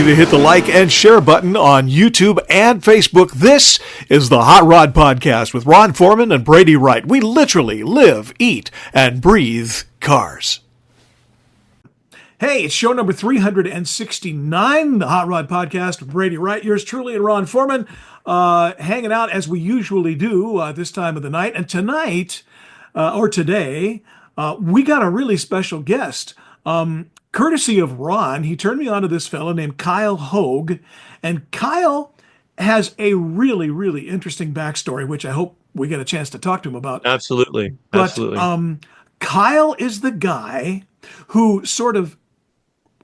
ready to hit the like and share button on YouTube and Facebook. This is the Hot Rod Podcast with Ron Foreman and Brady Wright. We literally live, eat, and breathe cars. Hey, it's show number 369, the Hot Rod Podcast with Brady Wright. Yours truly and Ron Foreman, hanging out as we usually do this time of the night. And tonight, or today, we got a really special guest. Courtesy of Ron, he turned me on to this fellow named Kyle Hogue. And Kyle has a really, really interesting backstory, which I hope we get a chance to talk to him about. Absolutely. But Absolutely. Kyle is the guy who sort of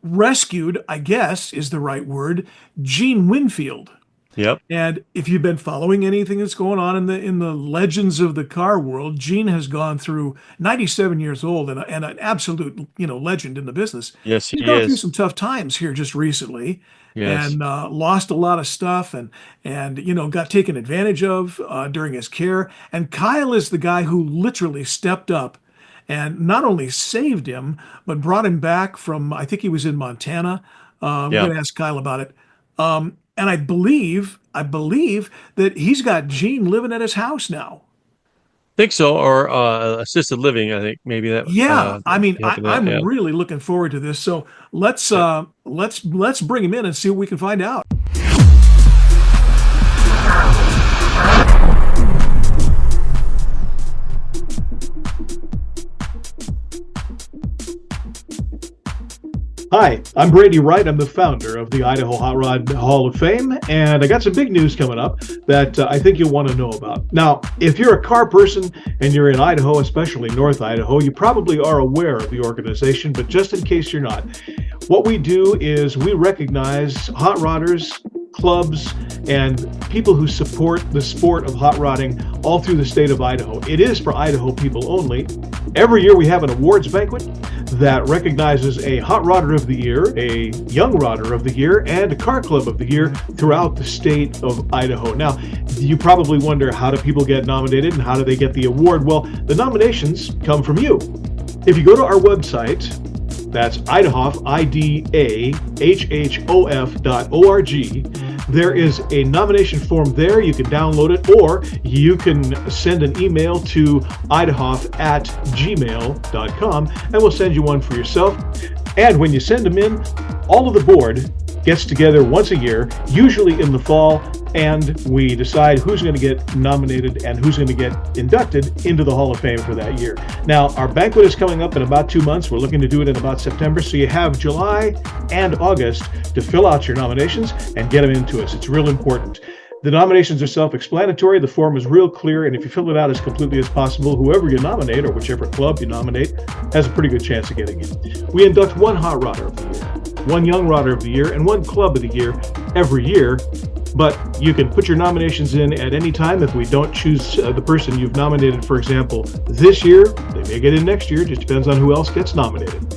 rescued, I guess is the right word, Gene Winfield. Yep. And if you've been following anything that's going on in the legends of the car world, Gene has gone through 97 years old and an absolute legend in the business. Yes, He's he gone through is. some tough times here just recently, Yes. and lost a lot of stuff and got taken advantage of during his care. And Kyle is the guy who literally stepped up and not only saved him but brought him back from, I think he was in Montana. We're Yeah. going to ask Kyle about it. And I believe that he's got Gene living at his house now. Think so, or assisted living. I think maybe that. Yeah, I mean, help with that, I'm yeah. really looking forward to this. So let's bring him in and see what we can find out. Hi, I'm Brady Wright. I'm the founder of the Idaho Hot Rod Hall of Fame, and I got some big news coming up that I think you'll want to know about. Now, if you're a car person and you're in Idaho, especially North Idaho, you probably are aware of the organization, but just in case you're not, what we do is we recognize hot rodders, clubs, and people who support the sport of hot rodding all through the state of Idaho. It is for Idaho people only. Every year we have an awards banquet that recognizes a hot rodder of the year, a young rodder of the year, and a car club of the year throughout the state of Idaho. Now, you probably wonder, how do people get nominated and how do they get the award? Well, the nominations come from you. If you go to our website, that's Idahof, IDAHHOF.org. There is a nomination form there. You can download it, or you can send an email to idahof@gmail.com, and we'll send you one for yourself. And when you send them in, all of the board gets together once a year, usually in the fall, and we decide who's going to get nominated and who's going to get inducted into the Hall of Fame for that year. Now, our banquet is coming up in about 2 months. We're looking to do it in about September, so you have July and August to fill out your nominations and get them into us. It's real important. The nominations are self-explanatory. The form is real clear, and if you fill it out as completely as possible, whoever you nominate or whichever club you nominate has a pretty good chance of getting in. We induct one hot rodder of the year, one young rodder of the year, and one club of the year every year. But you can put your nominations in at any time. If we don't choose the person you've nominated, for example, this year, they may get in next year. It just depends on who else gets nominated.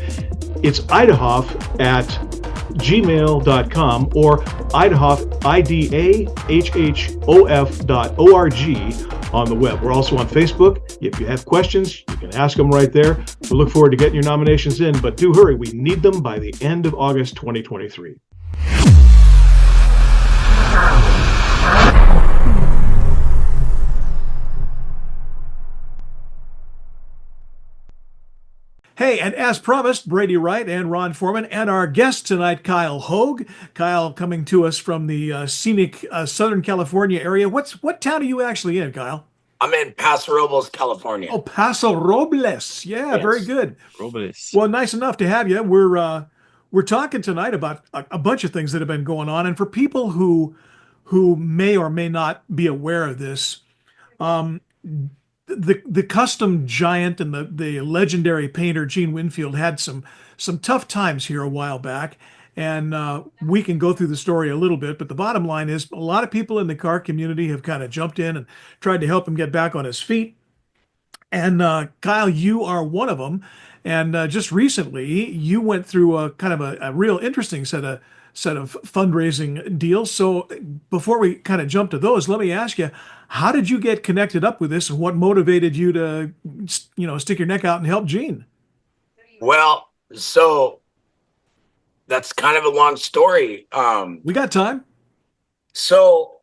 It's idahof@gmail.com or idahof, IDAHHOF.org on the web. We're also on Facebook. If you have questions, you can ask them right there. We look forward to getting your nominations in, but do hurry. We need them by the end of August 2023. Hey, and as promised, Brady Wright and Ron Foreman and our guest tonight, Kyle Hogue. Kyle coming to us from the scenic Southern California area. What town are you actually in, Kyle? I'm in Paso Robles, California. Oh, Paso Robles. Yeah, Yes. Very good. Robles. Well, nice enough to have you. We're talking tonight about a bunch of things that have been going on, and for people who may or may not be aware of this, the custom giant and the legendary painter Gene Winfield had some tough times here a while back, and we can go through the story a little bit. But the bottom line is, a lot of people in the car community have kind of jumped in and tried to help him get back on his feet. And Kyle, you are one of them. And just recently, you went through a kind of a real interesting set of fundraising deals. So before we kind of jump to those, let me ask you, how did you get connected up with this, and what motivated you to, stick your neck out and help Gene? Well, so that's kind of a long story. We got time. So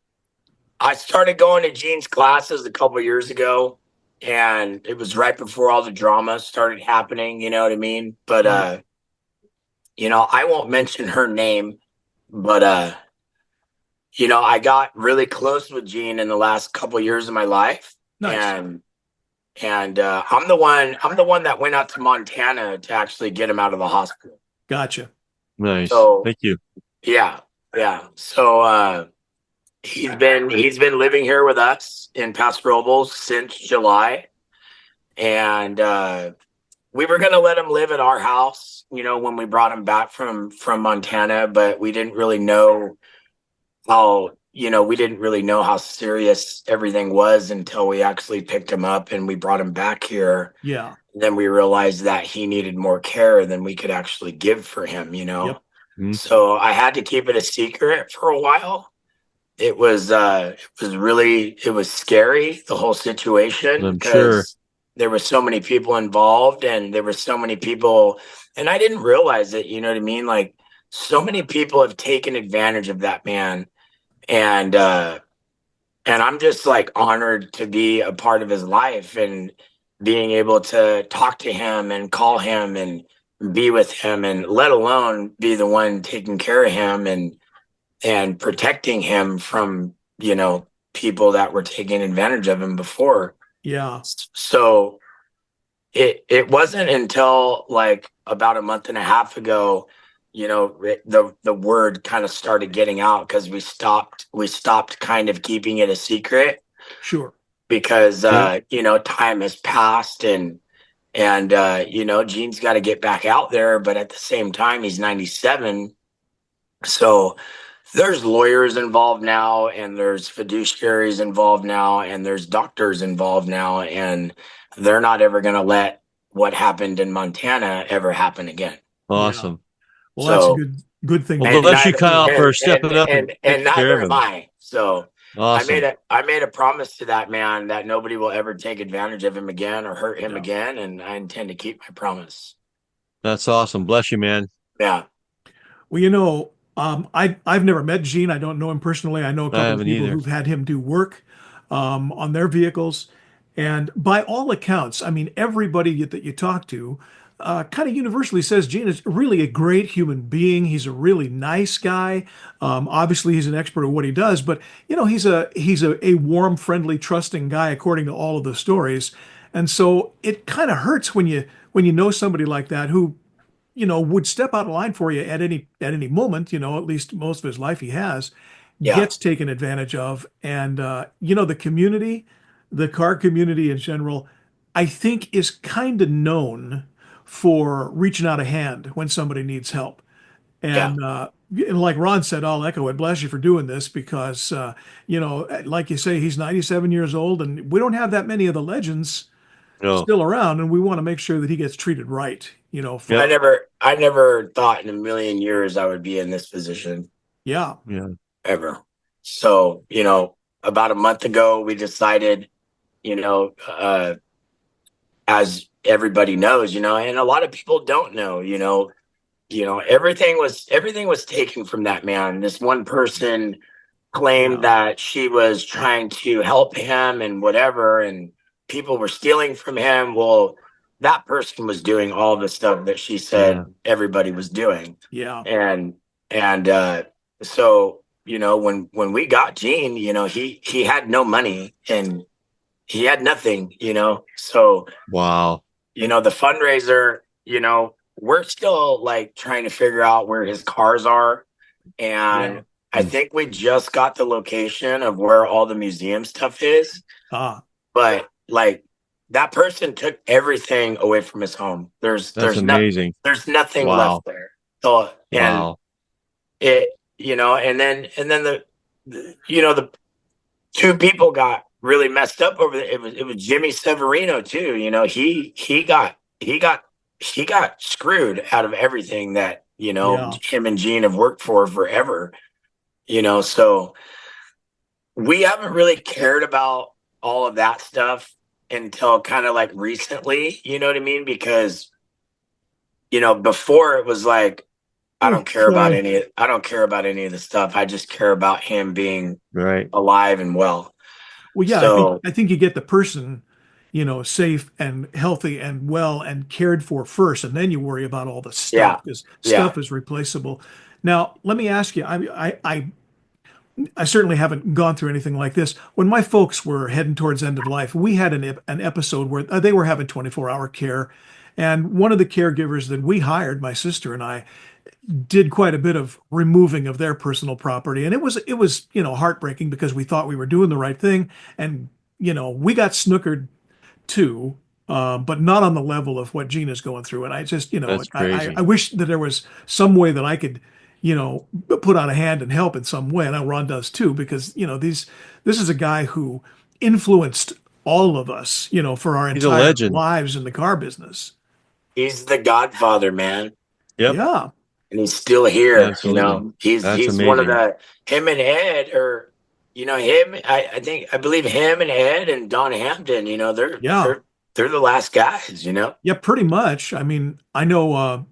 I started going to Gene's classes a couple years ago, and it was right before all the drama started happening. You know what I mean? But I won't mention her name, but I got really close with Gene in the last couple years of my life, Nice. and I'm the one that went out to Montana to actually get him out of the hospital. Gotcha. Nice. So Thank you. yeah. So he's been living here with us in Paso Robles since July, and we were gonna let him live at our house, when we brought him back from Montana, but we didn't really know how serious everything was until we actually picked him up and we brought him back here. Yeah. Then we realized that he needed more care than we could actually give for him. Yep. Mhm. So I had to keep it a secret for a while. It was scary, the whole situation, I'm sure. because there were so many people involved, and there were so many people, and I didn't realize it, you know what I mean? Like, so many people have taken advantage of that man, and I'm just like honored to be a part of his life and being able to talk to him and call him and be with him, and let alone be the one taking care of him and protecting him from, people that were taking advantage of him before. Yeah. So it wasn't until like about a month and a half ago, the word kind of started getting out, because we stopped kind of keeping it a secret, Sure. because Yeah. time has passed, and Gene's got to get back out there, but at the same time he's 97. So there's lawyers involved now, and there's fiduciaries involved now, and there's doctors involved now, and they're not ever going to let what happened in Montana ever happen again. Awesome. Well, that's a So, good thing. Well, to do. bless you, Kyle, for stepping up and taking care neither of am him. I. So Awesome. I made a promise to that man that nobody will ever take advantage of him again or hurt him Yeah. again, and I intend to keep my promise. That's awesome. Bless you, man. Yeah. Well, I've never met Gene. I don't know him personally. I know a I couple of haven't people either. who've had him do work on their vehicles, and by all accounts, I mean everybody that you talk to kind of universally says Gene is really a great human being. He's a really nice guy. Obviously, he's an expert at what he does, but he's a warm, friendly, trusting guy, according to all of the stories. And so it kind of hurts when you know somebody like that who would step out of line for you at any moment, at least most of his life he has, Yeah. gets taken advantage of. And the community, the car community in general, I think is kind of known for reaching out a hand when somebody needs help. Yeah. And like Ron said, I'll echo it. Bless you for doing this, because like you say, he's 97 years old, and we don't have that many of the legends No. still around, and we want to make sure that he gets treated right. For Yep. I never thought in a million years I would be in this position yeah. Yeah. ever. So, about a month ago, we decided, as everybody knows, and a lot of people don't know, everything was taken from that man. This one person claimed that she was trying to help him and whatever, and people were stealing from him. Well, that person was doing all the stuff that she said everybody was doing. Yeah. And so, when we got Gene, he had no money and he had nothing, so Wow. the fundraiser, we're still like trying to figure out where his cars are. And Yeah. I think we just got the location of where all the museum stuff is. But like, that person took everything away from his home. That's amazing. There's nothing Wow. left there. So, and Wow. it, and then the two people got really messed up over it. It was Jimmy Severino too. He got screwed out of everything that, him and Gene have worked for forever, so we haven't really cared about all of that stuff until kind of like recently, you know what I mean? Because, before it was like, I don't care about Okay. any of the stuff. I just care about him being Right. alive and well. Well, yeah, So I think you get the person, safe and healthy and well and cared for first, and then you worry about all the yeah, stuff because yeah, stuff is replaceable. Now, let me ask you, I certainly haven't gone through anything like this. When my folks were heading towards end of life, we had an episode where they were having 24-hour care, and one of the caregivers that we hired, my sister and I, did quite a bit of removing of their personal property, and it was heartbreaking because we thought we were doing the right thing, and we got snookered too, but not on the level of what Gina's going through. And I just That's I crazy. wish that there was some way that I could put on a hand and help in some way. And I know Ron does too, because this is a guy who influenced all of us, for our He's a entire legend. lives in the car business. he's the Godfather, man, Yep. Yeah, and he's still here. Absolutely. That's He's one of amazing. the him and Ed, or him. I believe him and Ed and Don Hampton. yeah. They're the last guys. Yeah, pretty much. I mean, I know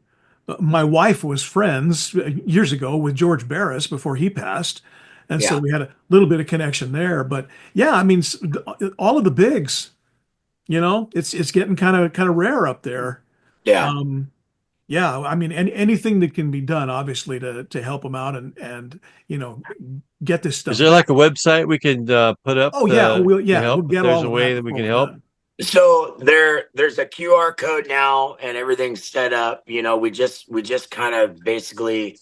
my wife was friends years ago with George Barris before he passed. And so Yeah, we had a little bit of connection there. But yeah, I mean, all of the bigs, it's getting kind of rare up there. yeah. Um, yeah, I mean, anything that can be done, obviously, to help them out and you know get this Is stuff there back. like a website we can put up Oh yeah, to we'll help if get there's all a of way that that we before can we're help? done. So there's a QR code now, and everything's set up. We just kind of basically,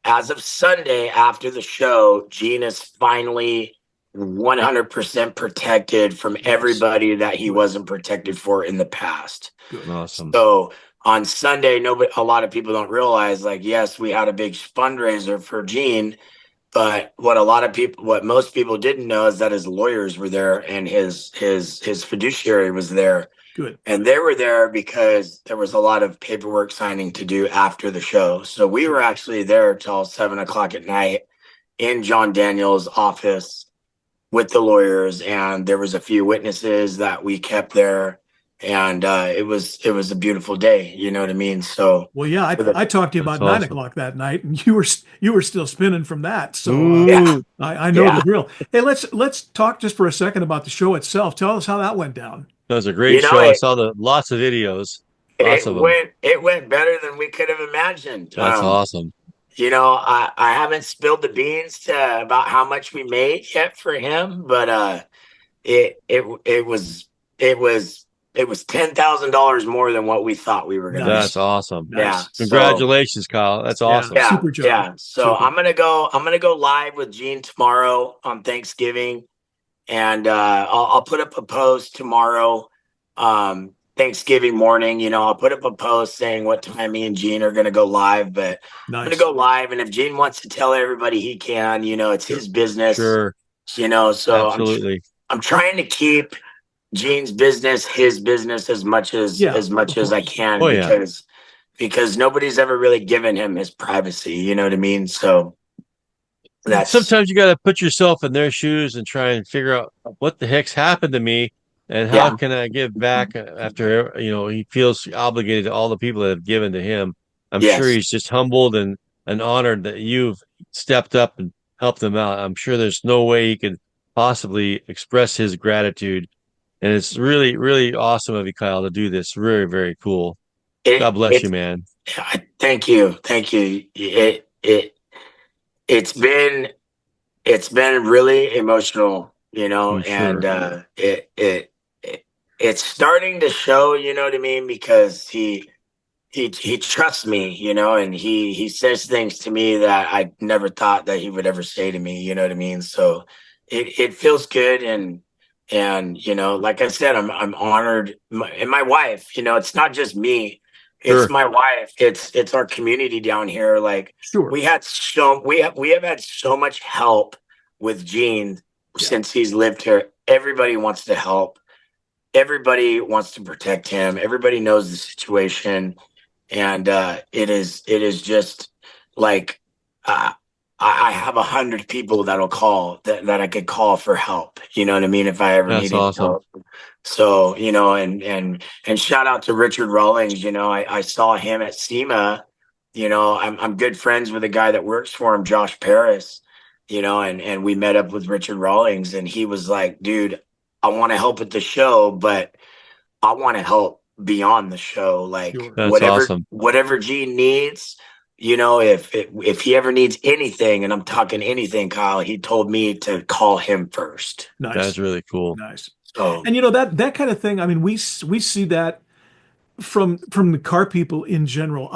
as of Sunday after the show, Gene is finally 100% protected from Yes, everybody that he good, wasn't protected for in the past. good. Awesome. So on Sunday, a lot of people don't realize, like, yes, we had a big fundraiser for Gene, but what most people didn't know is that his lawyers were there and his fiduciary was there, Good. and they were there because there was a lot of paperwork signing to do after the show. So we were Sure. actually there till 7 o'clock at night in John Daniel's office with the lawyers, and there was a few witnesses that we kept there, and it was a beautiful day. You know what I mean? So Well, yeah, for the I talked to you That's about nine awesome. o'clock that night, and you were still spinning from that. So yeah, Ooh, I know the yeah, drill. Hey, let's talk just for a second about the show itself. Tell us how that went down. that was a great you know show. I it saw the lots of videos, lots it of them. went better than we could have imagined. That's awesome. I haven't spilled the beans to about how much we made yet for him, but it was $10,000 more than what we thought we were gonna make. That's Nice, awesome. Yeah, nice. so Congratulations, Kyle. That's Yeah, awesome. yeah, super job. yeah. So Super. I'm gonna go live with Gene tomorrow on Thanksgiving, and I'll put up a post tomorrow, Thanksgiving morning. I'll put up a post saying what time me and Gene are gonna go live, but I'm gonna Nice. go live, and if Gene wants to tell everybody, he can. It's Sure. his business. Sure. So Absolutely. I'm trying to keep Gene's business his business as much as Yeah, as much of as I course. can, Oh yeah. because nobody's ever really given him his privacy. You know what I mean? So that's Sometimes you got to put yourself in their shoes and try and figure out what the heck's happened to me and how yeah, can I give back after, he feels obligated to all the people that have given to him. I'm sure yes. he's just humbled and honored that you've stepped up and helped him out. I'm sure there's no way he could possibly express his gratitude. And it's really, really awesome of you, Kyle, to do this. Very, very cool. God It bless you, it man. Thank you, thank you. It's been really emotional, I'm and sure. it's starting to show. You know what I mean? Because he trusts me, and he says things to me that I never thought that he would ever say to me. You know what I mean? So it feels good, and like I said, I'm honored, and my wife. It's not just me. It's Sure. my wife. It's our community down here. Like Sure. we have had so much help with Gene Yeah. since he's lived here. Everybody wants to help. Everybody wants to protect him. Everybody knows the situation, and it is just like uh, I have 100 people that'll call that I could call for help. You know what I mean? If I ever That's needed awesome. help. So, and shout out to Richard Rawlings. I saw him at SEMA. I'm good friends with a guy that works for him, Josh Paris, and we met up with Richard Rawlings, and he was like, dude, I want to help at the show, but I want to help beyond the show. Like Sure. That's awesome. whatever Gene needs, if he ever needs anything, and I'm talking anything, Kyle, he told me to call him first. Nice. That's really cool. Nice. So, And that kind of thing, I mean, we see that from the car people in general.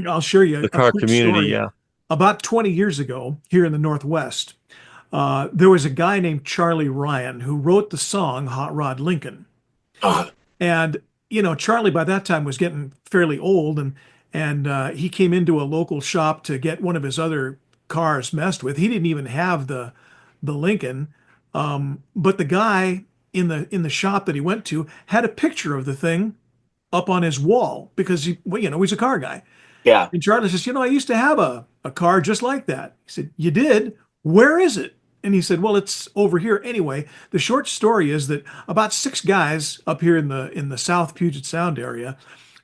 I'll share you The a car quick community, story. yeah. About 20 years ago, here in the Northwest, there was a guy named Charlie Ryan who wrote the song Hot Rod Lincoln. And Charlie by that time was getting fairly old, and he came into a local shop to get one of his other cars messed with. He didn't even have the Lincoln, but the guy in the shop that he went to had a picture of the thing up on his wall because he's a car guy. yeah. And Charlie says, I used to have a car just like that. He said, you did? Where is it? And he said, well, it's over here. Anyway, the short story is that about 6 guys up here in the South Puget Sound area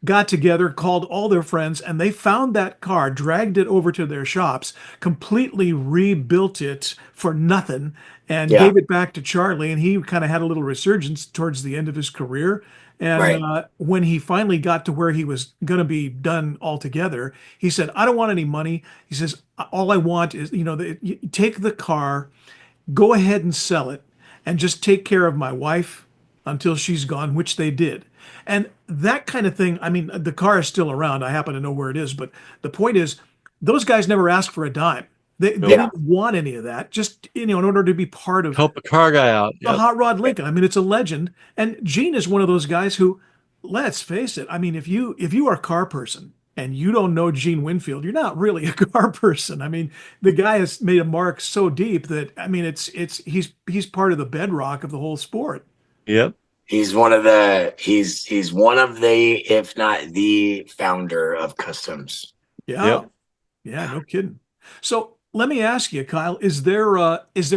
got together, called all their friends, and they found that car, dragged it over to their shops, completely rebuilt it for nothing, and Yeah. gave it back to Charlie. And he kind of had a little resurgence towards the end of his career. And Right. When he finally got to where he was going to be done altogether, he said, I don't want any money. He says, all I want is, you take the car, go ahead and sell it, and just take care of my wife until she's gone, which they did. And that kind of thing, I mean, the car is still around. I happen to know where it is, but the point is, those guys never asked for a dime. They Yeah. didn't want any of that, just, in order to be part of Help a car guy out. the Yep. Hot Rod Lincoln. I mean, it's a legend. And Gene is one of those guys who, let's face it, I mean, if you are a car person and you don't know Gene Winfield, you're not really a car person. I mean, the guy has made a mark so deep that, I mean, he's part of the bedrock of the whole sport. Yep. He's one of the, if not the founder of customs. Yeah. Yep. Yeah, no kidding. So let me ask you, Kyle, is there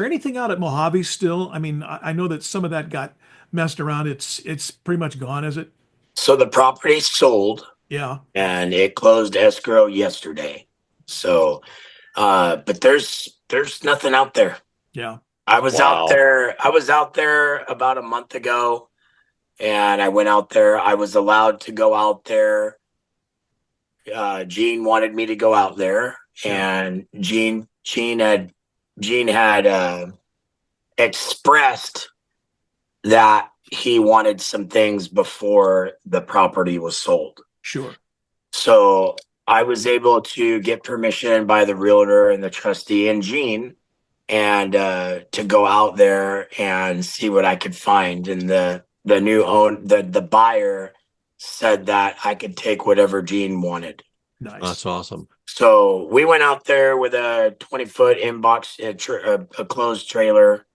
anything out at Mojave still? I mean, I know that some of that got messed around. It's pretty much gone, is it? So the property sold. Yeah. And it closed escrow yesterday. So, but there's nothing out there. Yeah. I was Wow. out there about a month ago, and I went out there. I was allowed to go out there. Gene wanted me to go out there, and Gene had expressed that he wanted some things before the property was sold. Sure. So I was able to get permission by the realtor and the trustee and Gene, and to go out there and see what I could find. And the buyer said that I could take whatever Gene wanted. Nice. That's awesome. So we went out there with a 20-foot inbox, a closed trailer,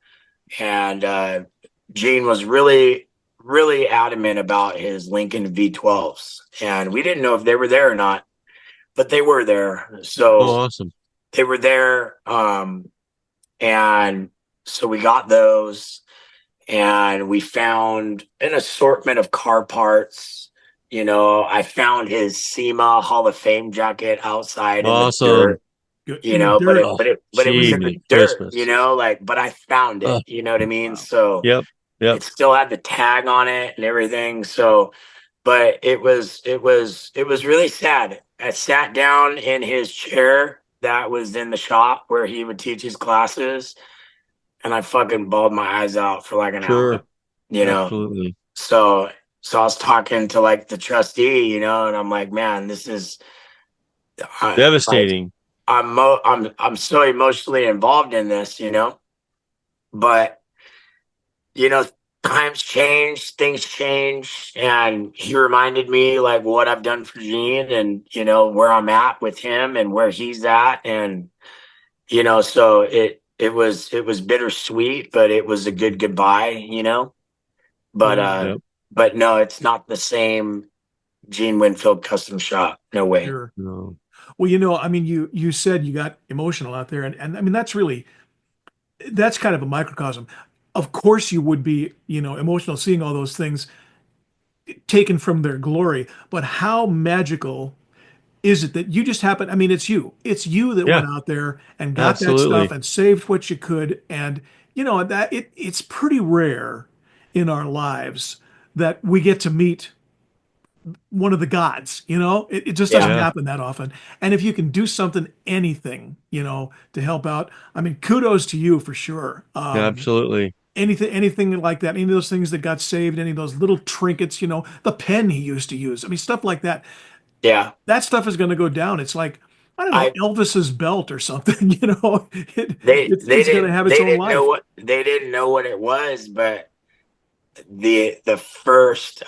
and Gene was really, really adamant about his Lincoln V12s, and we didn't know if they were there or not, but they were there. So Oh, awesome. they were there, and so we got those, and we found an assortment of car parts. I found his SEMA Hall of Fame jacket outside. Awesome. In the dirt. Good. But it was in the dirt, Christmas. but I found it, you know what I mean? Wow. So Yep. it still had the tag on it and everything. So, but it was really sad. I sat down in his chair that was in the shop where he would teach his classes, and I fucking bawled my eyes out for like an hour, Absolutely. So I was talking to like the trustee, and I'm like, man, this is Devastating. I'm so emotionally involved in this, but times change, things change, and he reminded me like what I've done for Gene, and where I'm at with him and where he's at, and so it was bittersweet, but it was a good goodbye, but Yep. but no, it's not the same Gene Winfield custom shop. No way. Sure. No. Well, I mean, you said you got emotional out there, and I mean that's kind of a microcosm. Of course, you would be, emotional seeing all those things taken from their glory, but how magical is it that you just happen? I mean, it's you that Yeah, went out there and got that stuff absolutely. and saved what you could, and that it's pretty rare in our lives that we get to meet one of the gods, it just doesn't Yeah. Yeah, happen that often. And if you can do something, anything, to help out, I mean, kudos to you for sure. absolutely. Anything like that, any of those things that got saved, any of those little trinkets, the pen he used to use. I mean, stuff like that. Yeah. That stuff is going to go down. It's like, I don't know, I Elvis's belt or something, they it's going to have its they own didn't know life. what they didn't know what it was, but the first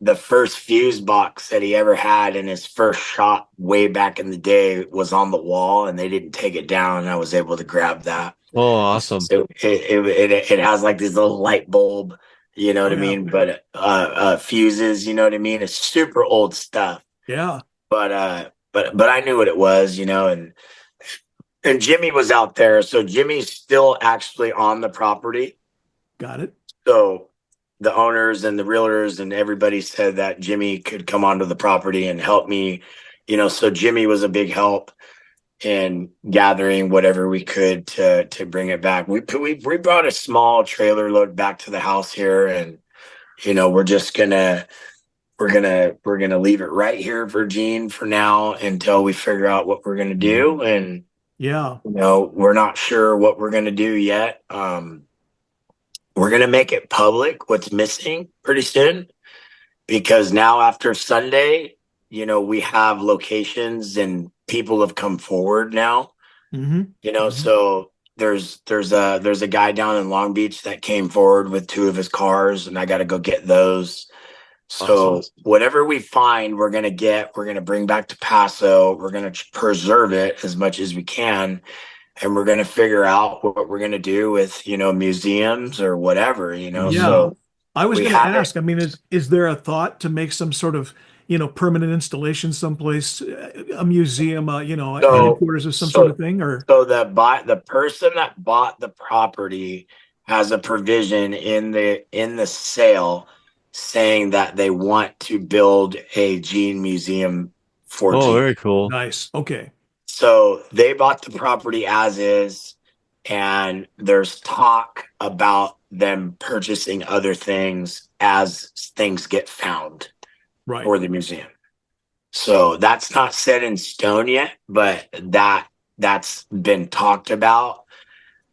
the first fuse box that he ever had in his first shot way back in the day was on the wall, and they didn't take it down, and I was able to grab that. Oh, awesome. So it has like this little light bulb, you know what Oh I yeah. mean? But fuses, you know what I mean? It's super old stuff. Yeah. But I knew what it was, and Jimmy was out there, so Jimmy's still actually on the property. Got it. So the owners and the realtors and everybody said that Jimmy could come onto the property and help me, so Jimmy was a big help in gathering whatever we could to bring it back. We brought a small trailer load back to the house here, and we're just we're gonna leave it right here for Gene for now until we figure out what we're gonna do. And Yeah. we're not sure what we're gonna do yet. We're gonna make it public what's missing pretty soon, because now after Sunday, we have locations and people have come forward now. Mm-hmm. So there's a guy down in Long Beach that came forward with 2 of his cars, and I got to go get those. So Awesome. whatever we find, we're gonna bring back to Paso. We're gonna preserve it as much as we can, and we're gonna figure out what we're gonna do with museums or whatever. Yeah. So I was we going to have it. ask, I mean, is there a thought to make some sort of, permanent installation someplace, a museum, a So headquarters of some sort so of thing, or so the person that bought the property has a provision in the sale saying that they want to build a Gene museum for Oh, Gene. very cool. nice. Okay. So they bought the property as is, and there's talk about them purchasing other things as things get found Right. for the museum. So that's not set in stone yet, but that's been talked about.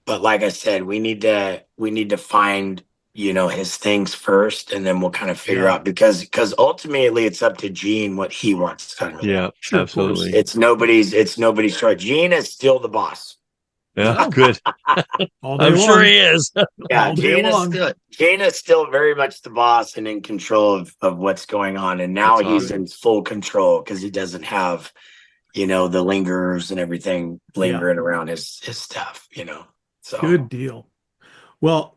But like I said, we need to find his things first, and then we'll kind of figure Yeah. out, because ultimately it's up to Gene what he wants done with it. Yeah, Sure, of course. absolutely. It's nobody's choice. Gene is still the boss. Yeah, Yeah. good. All day I'm sure long. he is. Yeah, All day long. Gene is still very much the boss and in control of what's going on. And now That's he's awesome. in full control because he doesn't have, the lingerers and everything lingering around his stuff, So Good deal. Well,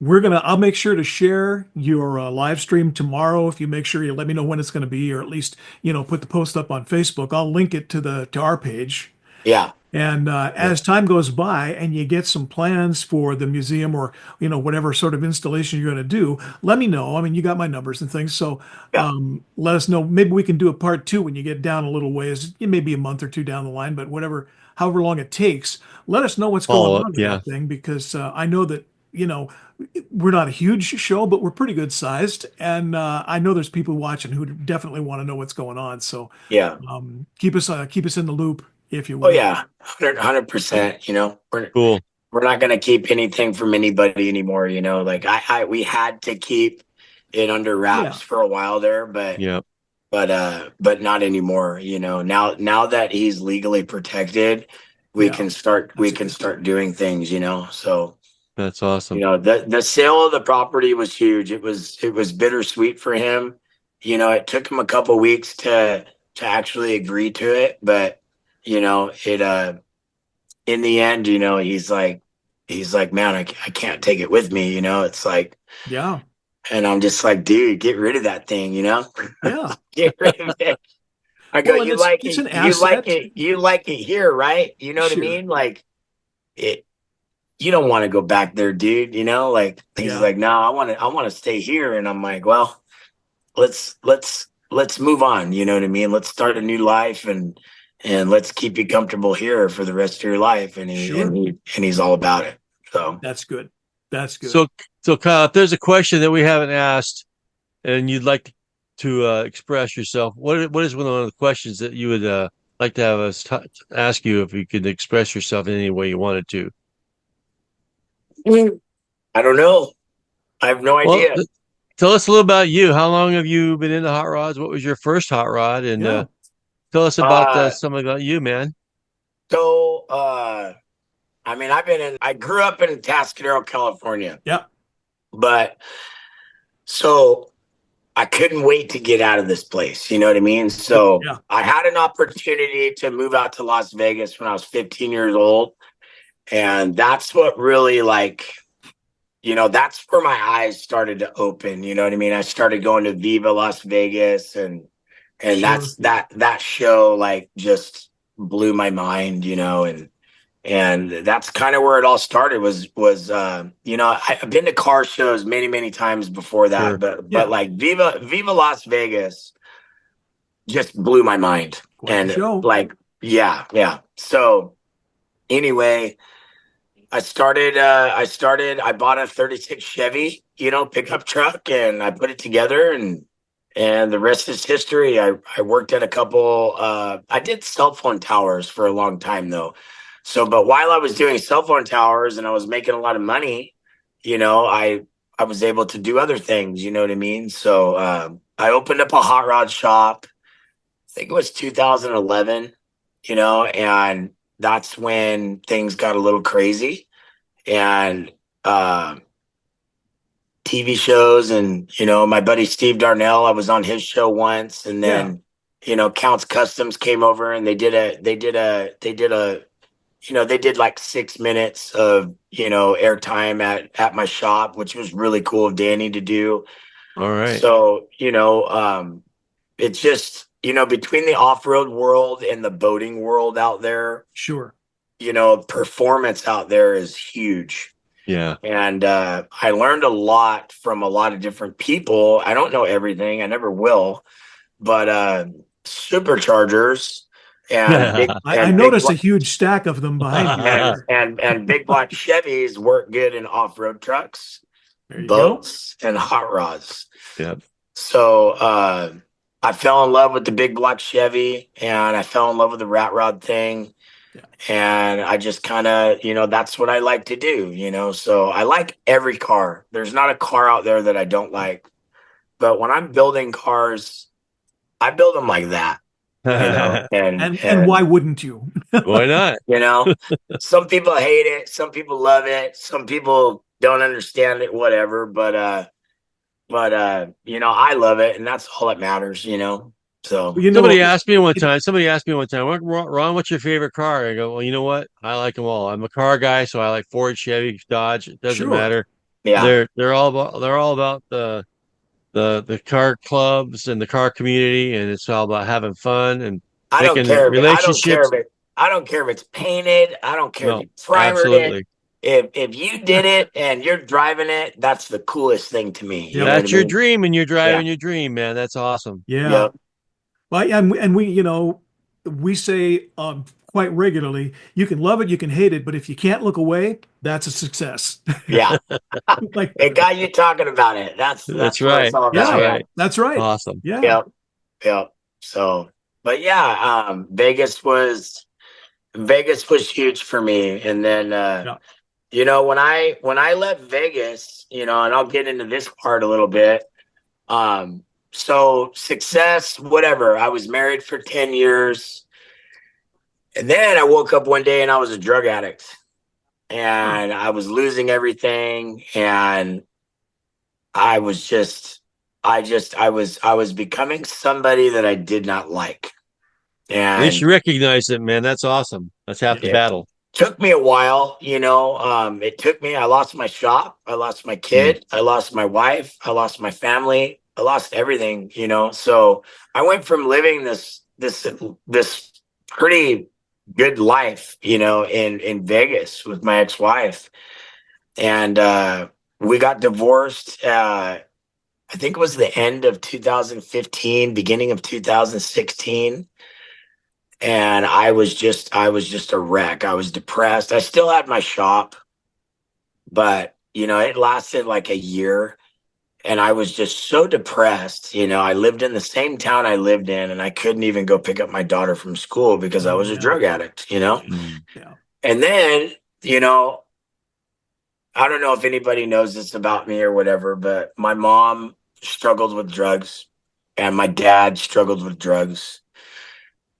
I'll make sure to share your live stream tomorrow. If you make sure you let me know when it's going to be, or at least, put the post up on Facebook. I'll link it to our page. yeah. And as time goes by and you get some plans for the museum, or, whatever sort of installation you're going to do, let me know. I mean, you got my numbers and things. So Yeah. let us know. Maybe we can do a part 2 when you get down a little ways. It may be a month or 2 down the line, but however long it takes, let us know what's going Follow on up. with Yeah, that thing, because I know that, we're not a huge show, but we're pretty good sized. And I know there's people watching who definitely want to know what's going on. So Yeah. keep us in the loop, if you Oh will. yeah. 100%. cool. We're not gonna keep anything from anybody anymore, Like we had to keep it under wraps Yeah. for a while there, but Yeah, but not anymore. Now that he's legally protected, we Yeah. can start That's a good deal. doing things. So that's awesome. the sale of the property was huge. It was bittersweet for him. It took him a couple weeks to actually agree to it, but it in the end, he's like, man, I can't take it with me. It's like, Yeah. and I'm just like, dude, get rid of that thing. Yeah. Get rid of it. I go, Well, and you like it's it, an asset. you like it here, right? You know what I Sure. mean? Like it, you don't want to go back there, dude. You know, like he's Yeah. like, no, I want to stay here. And I'm like, well, let's move on. You know what I mean? Let's start a new life and let's keep you comfortable here for the rest of your life. And Sure. he's all about it. So That's good. That's good. So Kyle, if there's a question that we haven't asked and you'd like to express yourself, what is one of the questions that you would like to have us ask you if you could express yourself in any way you wanted to? I don't know. I have no Well, idea. tell us a little about you. How long have you been into hot rods? What was your first hot rod? And Yeah. tell us about Uh, something about you, man. so I mean, I grew up in Tascadero, California, Yeah. but so I couldn't wait to get out of this place. You know what I mean? So Yeah. I had an opportunity to move out to Las Vegas when I was 15 years old. And that's what really that's where my eyes started to open. You know what I mean? I started going to Viva Las Vegas and Sure. that show like just blew my mind, and that's kind of where it all started I've been to car shows many times before that, Sure. but Yeah. like Viva Las Vegas just blew my mind. Quite the And show. like yeah. So anyway, I bought a 36 Chevy, pickup truck, and I put it together, and the rest is history. I worked at a couple I did cell phone towers for a long time though. So but while I was doing cell phone towers and I was making a lot of money, I was able to do other things, you know what I mean? So I opened up a hot rod shop. I think it was 2011, and that's when things got a little crazy, and TV shows, and my buddy Steve Darnell, I was on his show once, and Yeah. then Counts Customs came over and they did like 6 minutes of airtime at my shop, which was really cool of Danny to do. All right. So it's just between the off-road world and the boating world out there, Sure. performance out there is huge. Yeah. And I learned a lot from a lot of different people. I don't know everything. I never will. But superchargers and big I and big noticed a black, huge stack of them behind you and, there. and big black Chevys work good in off-road trucks, There you go. boats, and hot rods. Yep. So I fell in love with the big black Chevy, and I fell in love with the rat rod thing. Yeah. And I just kind of, that's what I like to do. So I like every car. There's not a car out there that I don't like. But when I'm building cars, I build them like that. And why wouldn't you? Why not? Some people hate it, some people love it, some people don't understand it, whatever. But I love it, and that's all that matters. So Somebody asked me one time, Ron, what's your favorite car? I go, well, you know what? I like them all. I'm a car guy, so I like Ford, Chevy, Dodge. It doesn't Sure. matter. yeah, They're all about the car clubs and the car community, and it's all about having fun and I don't making care. relationships. I don't care if it's painted. I don't care if No, you primered it. absolutely. If you did it and you're driving it, that's the coolest thing to me. You know That's what I your mean? dream, and you're driving your dream, man. That's awesome. Yeah. Yep. Well, yeah, and we say quite regularly, you can love it, you can hate it, but if you can't look away, that's a success. Yeah. Like, It got you talking about it. That's That's what it's right. all about. That's yeah, right. that's right. Awesome. Yeah. Yep. So, but yeah, Vegas was huge for me. And then, when I left Vegas, and I'll get into this part a little bit. So success, whatever. I was married for 10 years. And then I woke up one day and I was a drug addict, and I was losing everything. And I was I was becoming somebody that I did not like. At least And you recognize it, man. That's awesome. That's half the it battle. took me a while, it took me, I lost my shop. I lost my kid. I lost my wife. I lost my family. I lost everything, So I went from living this this pretty good life, in Vegas with my ex-wife. And we got divorced. I think it was the end of 2015, beginning of 2016. And I was just a wreck. I was depressed. I still had my shop, but it lasted like a year. And I was just so depressed. I lived in the same town I lived in, and I couldn't even go pick up my daughter from school because I was a drug addict, Mm. Yeah. And then, I don't know if anybody knows this about me or whatever, but my mom struggled with drugs and my dad struggled with drugs.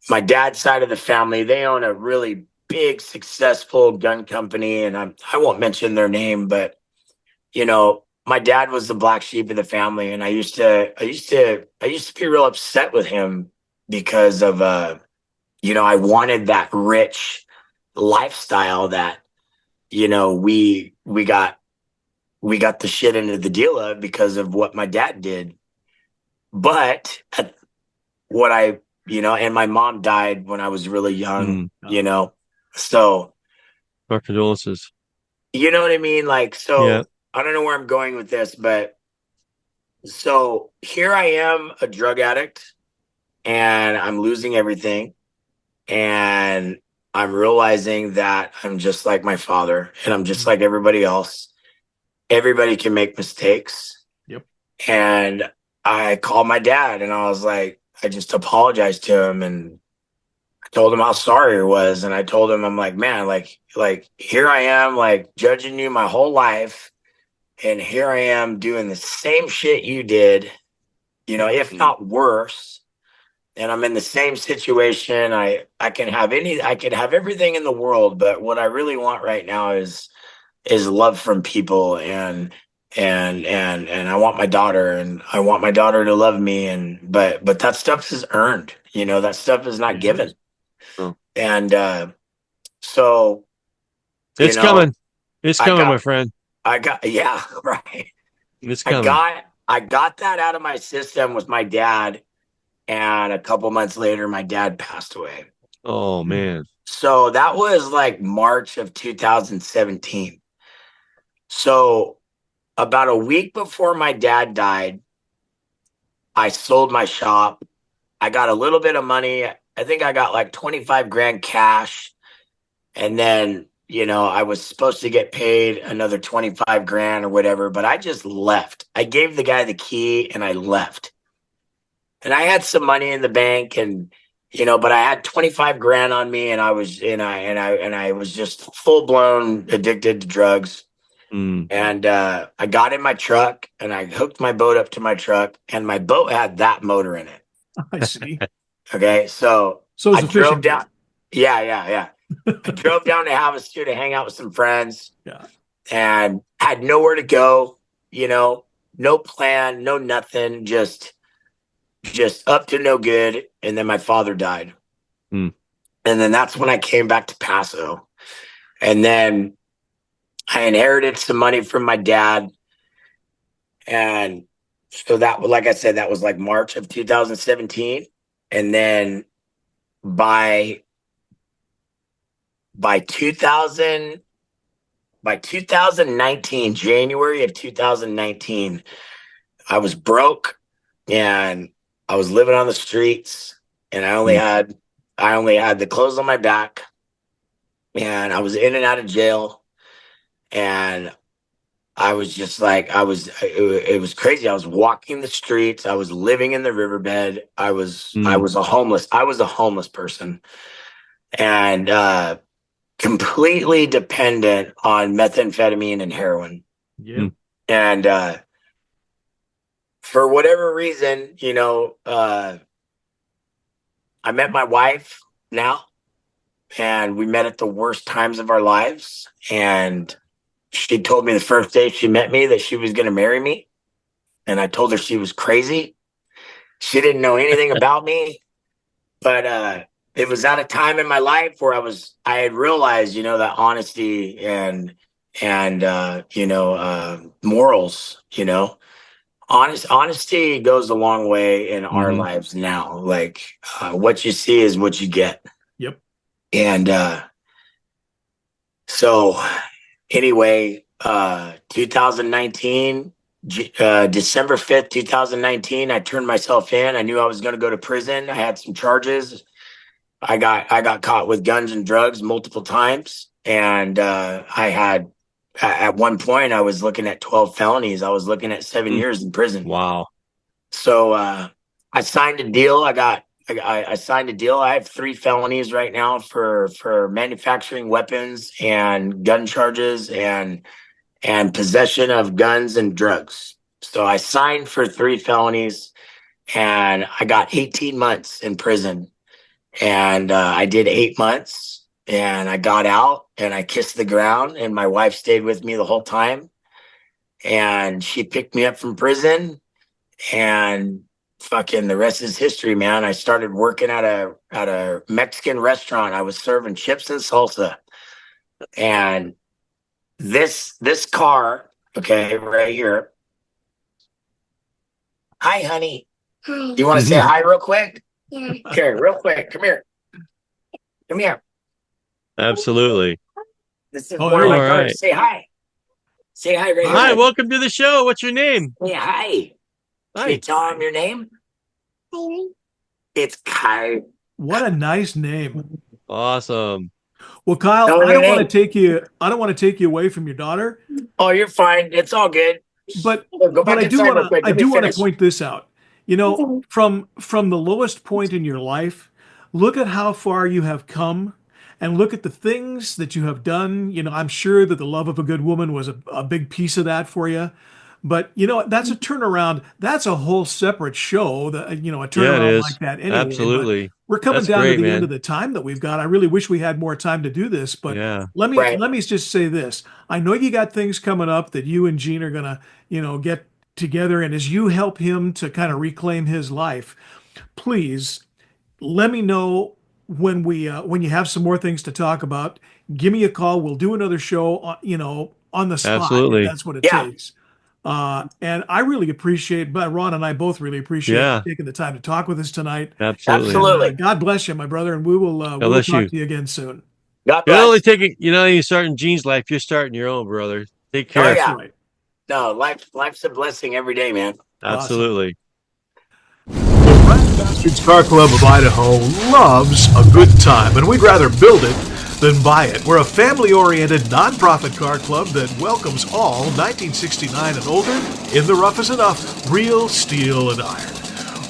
My dad's side of the family, they own a really big, successful gun company, and I won't mention their name, but my dad was the black sheep of the family, and I used to be real upset with him because of I wanted that rich lifestyle that we got the shit into the deal of because of what my dad did. But and my mom died when I was really young, so Our condolences. you know what I mean? Like, so Yeah. I don't know where I'm going with this, but so here I am, a drug addict, and I'm losing everything. And I'm realizing that I'm just like my father, and I'm just like everybody else. Everybody can make mistakes. Yep. And I called my dad, and I was like, I just apologized to him, and I told him how sorry I was. And I told him, I'm like, man, like here I am, like judging you my whole life. And here I am doing the same shit you did, if not worse. And I'm in the same situation. I can have everything in the world, but what I really want right now is love from people, and I want my daughter, and I want my daughter to love me, but that stuff is earned, that stuff is not given. Oh. And so It's coming. It's coming, my friend. yeah, right. It's coming. I got that out of my system with my dad. And a couple months later, my dad passed away. Oh, man. So that was like March of 2017. So about a week before my dad died, I sold my shop. I got a little bit of money. I think I got like 25 grand cash. And then, I was supposed to get paid another 25 grand or whatever, but I just left. I gave the guy the key and I left. And I had some money in the bank, and but I had 25 grand on me, and I was just full blown addicted to drugs. And I got in my truck, and I hooked my boat up to my truck, and my boat had that motor in it. I see. Okay, so So it's I a fishing drove down. boat. Yeah. I drove down to Havasu to hang out with some friends. Yeah. And had nowhere to go. No plan, no nothing, just up to no good. And then my father died. And then that's when I came back to Paso. And then I inherited some money from my dad. And so that, like I said, that was like March of 2017. And then by 2019, January of 2019, I was broke and I was living on the streets, and I only had the clothes on my back, and I was in and out of jail, and I was just like, it was crazy. I was walking the streets. I was living in the riverbed. I was a homeless person, and completely dependent on methamphetamine and heroin. Yeah. And for whatever reason, I met my wife now, and we met at the worst times of our lives. And she told me the first day she met me that she was going to marry me. And I told her she was crazy. She didn't know anything about me, but it was at a time in my life where I had realized, that honesty and morals, Honesty goes a long way in our Mhm. lives now. Like what you see is what you get. Yep. And so anyway, 2019, December 5th, 2019, I turned myself in. I knew I was going to go to prison. I had some charges. I got caught with guns and drugs multiple times. And I had, at one point, I was looking at 12 felonies. I was looking at 7 years in prison. Wow. So I signed a deal. I signed a deal. I have 3 felonies right now for manufacturing weapons and gun charges and possession of guns and drugs. So I signed for 3 felonies and I got 18 months in prison. And I did 8 months and I got out and I kissed the ground, and my wife stayed with me the whole time. And she picked me up from prison, and fucking the rest is history, man. I started working at a Mexican restaurant. I was serving chips and salsa. And this car, okay, right here. Hi, honey. Hi. Do you want to say hi real quick? Yeah. Okay, real quick. Come here. Come here. Absolutely. This is Oh, one of my all cars. right. Say hi. Say hi right Hi, here. welcome to the show. What's your name? Say hi. Can you Hi. tell him your name? Hi. It's Kai. What a nice name. Awesome. Well, Kyle, Tell her I don't your want to take you. I don't want to take you away from your daughter, Oh, you're fine. It's all good. but Go back I do inside real want to. quick. I Let me do want to finish. point this out. You know, from the lowest point in your life, look at how far you have come, and look at the things that you have done. You know, I'm sure that the love of a good woman was a big piece of that for you. But you know, that's a turnaround. That's a whole separate show. That you know, a Yeah, it turnaround is. like that anyway. But Absolutely. we're coming That's down great, to the end man. of the time that we've got. I really wish we had more time to do this, but Yeah. Right. let me just say this. I know you got things coming up that you and Gene are gonna, you know, get together, and as you help him to kind of reclaim his life, please let me know when you have some more things to talk about. Give me a call. We'll do another show, you know, on the spot if Absolutely. that's what it Yeah. takes. And I really appreciate, but Ron and I both really appreciate Yeah. you taking the time to talk with us tonight. Absolutely. And, Absolutely. God bless you, my brother, and we will God talk bless you. to you again soon. God You're not only bless. taking, you start in Gene's life, you're starting your own, brother. Take Oh, care. That's yeah. right. No, life's a blessing every day, man. Absolutely. The Rat Bastards Car Club of Idaho loves a good time, and we'd rather build it than buy it. We're a family-oriented, nonprofit car club that welcomes all 1969 and older in the rough as enough, real steel and iron.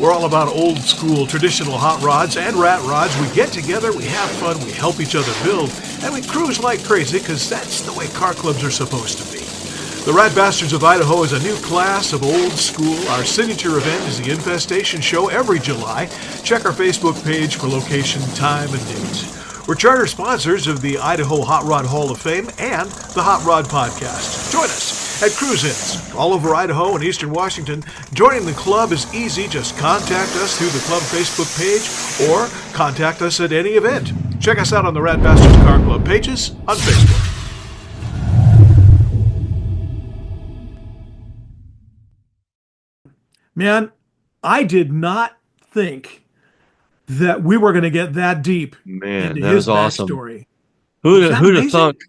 We're all about old school, traditional hot rods and rat rods. We get together, we have fun, we help each other build, and we cruise like crazy because that's the way car clubs are supposed to be. The Rat Bastards of Idaho is a new class of old school. Our signature event is the Infestation Show every July. Check our Facebook page for location, time, and date. We're charter sponsors of the Idaho Hot Rod Hall of Fame and the Hot Rod Podcast. Join us at cruise-ins all over Idaho and eastern Washington. Joining the club is easy. Just contact us through the club Facebook page or contact us at any event. Check us out on the Rat Bastards Car Club pages on Facebook. Man, I did not think that we were going to get that deep Man, into that his was awesome. backstory. Who'd Is that have amazing? thunk?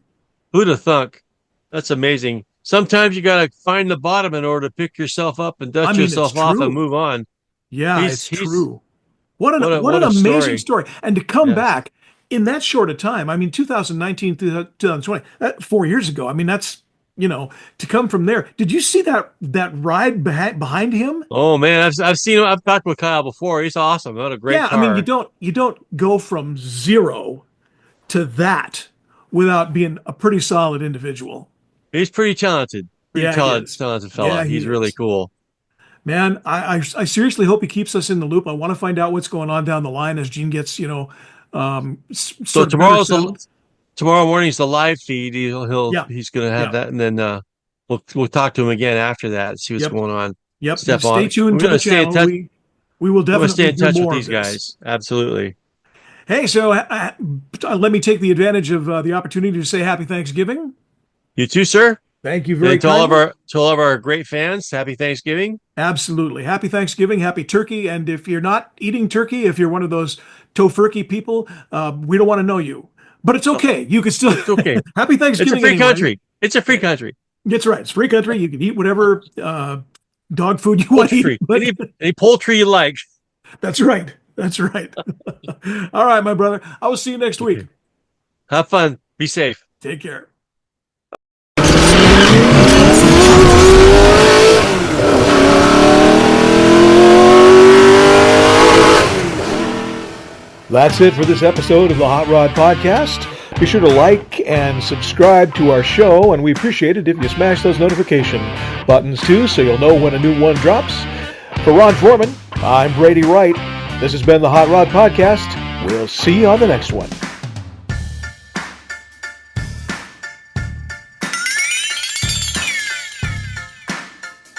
Who'd have thunk? That's amazing. Sometimes you got to find the bottom in order to pick yourself up and dust I mean, it's yourself off true. and move on. Yeah, He's it's he's true. What an what an a amazing story. story. And to come Yes. back in that short a time, I mean, 2019 to 2020, 4 years ago. I mean, that's, you know, to come from there. Did you see that ride behind him? Oh man, I've seen him. I've talked with Kyle before. He's awesome. What a great Yeah, I mean, car. you don't go from zero to that without being a pretty solid individual. He's pretty talented. Pretty Yeah, he is. talented Yeah, fella. he He's really is. cool. Man, I seriously hope he keeps us in the loop. I want to find out what's going on down the line as Gene gets, you know, So sort of better settled. tomorrow morning's the live feed. Yeah, He's gonna have yeah, that, and then we'll talk to him again after that and see what's yep, going on. yep. Step Stay on. tuned We're to the gonna stay in channel. touch. We will We're gonna stay definitely in hear touch with more of these this. guys. Absolutely. Hey, so let me take the advantage of the opportunity to say Happy Thanksgiving. You too, sir. Thank you very And to all of kindly. our great fans, happy Thanksgiving. Absolutely. Happy Thanksgiving, happy turkey. And if you're not eating turkey, if you're one of those tofurkey people, we don't want to know you. But it's okay. You can still It's okay. happy It's a Thanksgiving free anyway. country. It's a free country. That's right. It's free country. You can eat whatever dog food you want to eat. Poultry. But Any poultry you like. that's right. That's right. All right, my brother. I will see you next week. Have fun. Be safe. Take care. That's it for this episode of the Hot Rod Podcast. Be sure to like and subscribe to our show, and we appreciate it if you smash those notification buttons too, so you'll know when a new one drops. For Ron Foreman, I'm Brady Wright. This has been the Hot Rod Podcast. We'll see you on the next one.